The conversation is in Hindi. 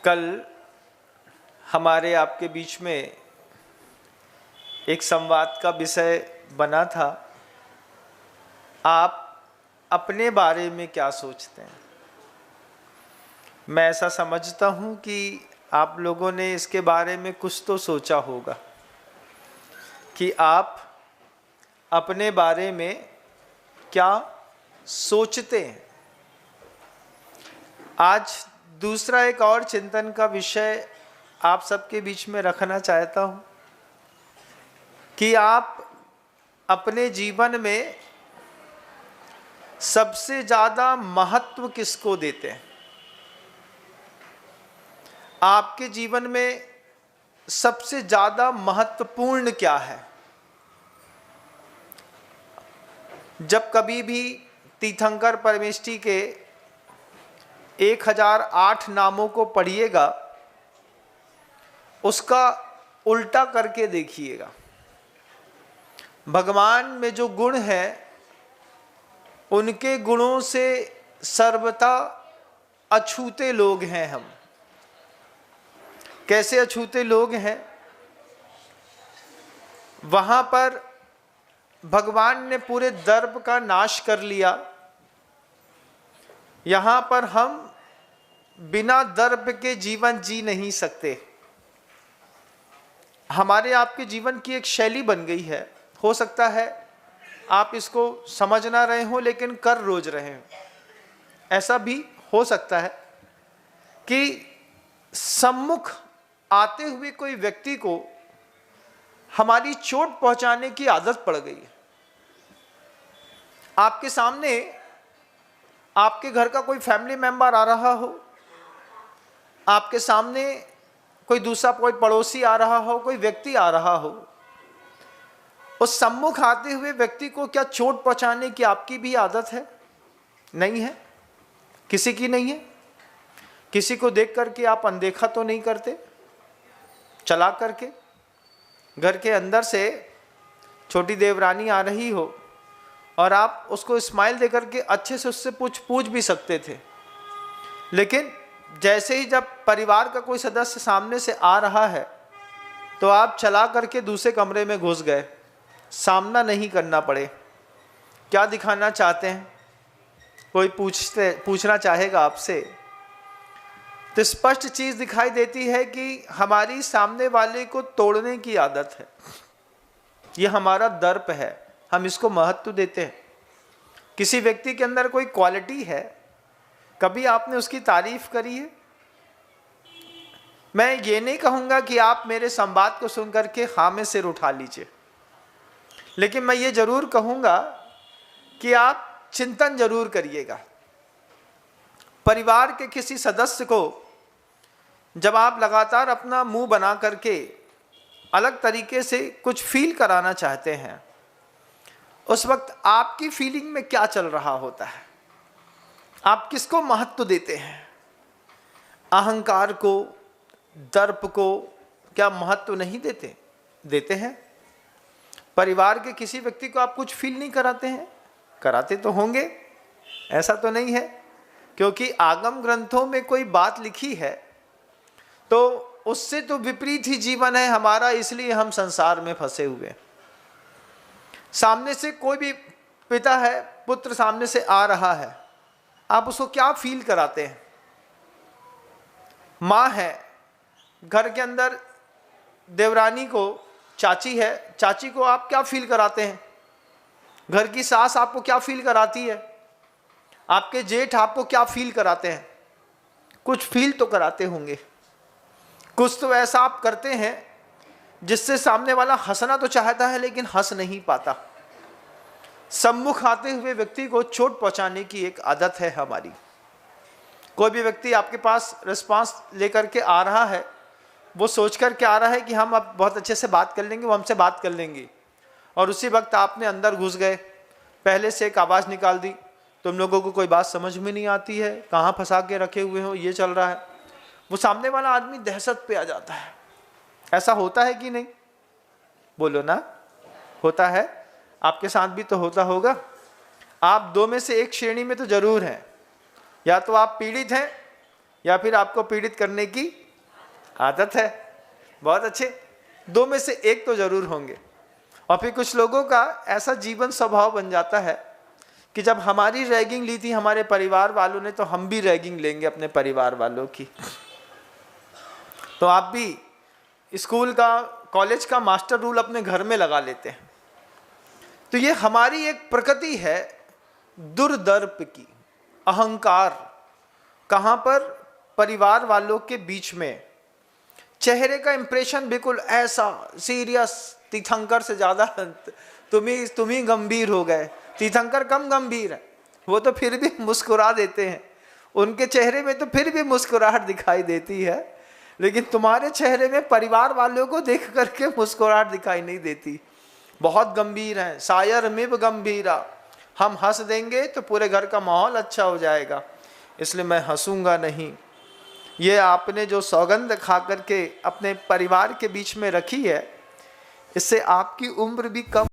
कल हमारे आपके बीच में एक संवाद का विषय बना था, आप अपने बारे में क्या सोचते हैं। मैं ऐसा समझता हूँ कि आप लोगों ने इसके बारे में कुछ तो सोचा होगा कि आप अपने बारे में क्या सोचते हैं। आज दूसरा एक और चिंतन का विषय आप सबके बीच में रखना चाहता हूँ कि आप अपने जीवन में सबसे ज़्यादा महत्व किसको देते हैं। आपके जीवन में सबसे ज़्यादा महत्वपूर्ण क्या है। जब कभी भी तीर्थंकर परमेष्ठी के 1008 नामों को पढ़िएगा, उसका उल्टा करके देखिएगा। भगवान में जो गुण है, उनके गुणों से सर्वथा अछूते लोग हैं हम। कैसे अछूते लोग हैं? वहां पर भगवान ने पूरे दर्प का नाश कर लिया। यहां पर हम बिना दर्प के जीवन जी नहीं सकते। हमारे आपके जीवन की एक शैली बन गई है। हो सकता है आप इसको समझ ना रहे हो, लेकिन कर रोज रहे हो। ऐसा भी हो सकता है कि सम्मुख आते हुए कोई व्यक्ति को हमारी चोट पहुंचाने की आदत पड़ गई है। आपके सामने आपके घर का कोई फैमिली मेंबर आ रहा हो, आपके सामने कोई दूसरा कोई पड़ोसी आ रहा हो, कोई व्यक्ति आ रहा हो, उस सम्मुख आते हुए व्यक्ति को क्या चोट पहुंचाने की आपकी भी आदत है? नहीं है? किसी की नहीं है? किसी को देख करके आप अनदेखा तो नहीं करते? चला करके घर के अंदर से छोटी देवरानी आ रही हो और आप उसको स्माइल देकर के अच्छे से उससे पूछ भी सकते थे, लेकिन जैसे ही जब परिवार का कोई सदस्य सामने से आ रहा है तो आप चला करके दूसरे कमरे में घुस गए, सामना नहीं करना पड़े। क्या दिखाना चाहते हैं? कोई पूछना चाहेगा आपसे तो स्पष्ट चीज दिखाई देती है कि हमारी सामने वाले को तोड़ने की आदत है। यह हमारा दर्प है, हम इसको महत्व देते हैं। किसी व्यक्ति के अंदर कोई क्वालिटी है, कभी आपने उसकी तारीफ करी है? मैं ये नहीं कहूंगा कि आप मेरे संवाद को सुनकर के हाँ में सिर उठा लीजिए, लेकिन मैं ये जरूर कहूंगा कि आप चिंतन जरूर करिएगा। परिवार के किसी सदस्य को जब आप लगातार अपना मुंह बना करके अलग तरीके से कुछ फील कराना चाहते हैं, उस वक्त आपकी फीलिंग में क्या चल रहा होता है? आप किसको महत्व देते हैं? अहंकार को, दर्प को क्या महत्व नहीं देते? देते हैं। परिवार के किसी व्यक्ति को आप कुछ फील नहीं कराते हैं? कराते तो होंगे, ऐसा तो नहीं है। क्योंकि आगम ग्रंथों में कोई बात लिखी है तो उससे तो विपरीत ही जीवन है हमारा, इसलिए हम संसार में फंसे हुए। सामने से कोई भी पिता है, पुत्र सामने से आ रहा है, आप उसको क्या फील कराते हैं? माँ है, घर के अंदर देवरानी को चाची है, चाची को आप क्या फील कराते हैं? घर की सास आपको क्या फील कराती है? आपके जेठ आपको क्या फील कराते हैं? कुछ फील तो कराते होंगे। कुछ तो ऐसा आप करते हैं जिससे सामने वाला हंसना तो चाहता है लेकिन हंस नहीं पाता। सम्मुख आते हुए व्यक्ति को चोट पहुंचाने की एक आदत है हमारी। कोई भी व्यक्ति आपके पास रिस्पांस लेकर के आ रहा है, वो सोच कर के आ रहा है कि हम अब बहुत अच्छे से बात कर लेंगे, वो हमसे बात कर लेंगे, और उसी वक्त आपने अंदर घुस गए, पहले से एक आवाज़ निकाल दी, तुम लोगों को कोई बात समझ में नहीं आती है, कहाँ फंसा के रखे हुए हो, ये चल रहा है। वो सामने वाला आदमी दहशत पे आ जाता है। ऐसा होता है कि नहीं? बोलो ना, होता है। आपके साथ भी तो होता होगा। आप दो में से एक श्रेणी में तो जरूर हैं, या तो आप पीड़ित हैं या फिर आपको पीड़ित करने की आदत है? बहुत अच्छे, दो में से एक तो जरूर होंगे। और फिर कुछ लोगों का ऐसा जीवन स्वभाव बन जाता है कि जब हमारी रैगिंग ली थी हमारे परिवार वालों ने, तो हम भी रैगिंग लेंगे अपने परिवार वालों की। तो आप भी स्कूल का, कॉलेज का मास्टर रूल अपने घर में लगा लेते हैं। तो ये हमारी एक प्रकृति है दुर्दर्प की, अहंकार। कहाँ पर? परिवार वालों के बीच में। चेहरे का इंप्रेशन बिल्कुल ऐसा सीरियस, तीर्थंकर से ज़्यादा तुम ही गंभीर हो गए। तीर्थंकर कम गंभीर है, वो तो फिर भी मुस्कुरा देते हैं, उनके चेहरे में तो फिर भी मुस्कुराहट दिखाई देती है, लेकिन तुम्हारे चेहरे में परिवार वालों को देख करके मुस्कुराहट दिखाई नहीं देती। बहुत गंभीर हैं, शायर मिब गंभीरा। हम हंस देंगे तो पूरे घर का माहौल अच्छा हो जाएगा, इसलिए मैं हंसूंगा नहीं। ये आपने जो सौगंध खा करके अपने परिवार के बीच में रखी है, इससे आपकी उम्र भी कम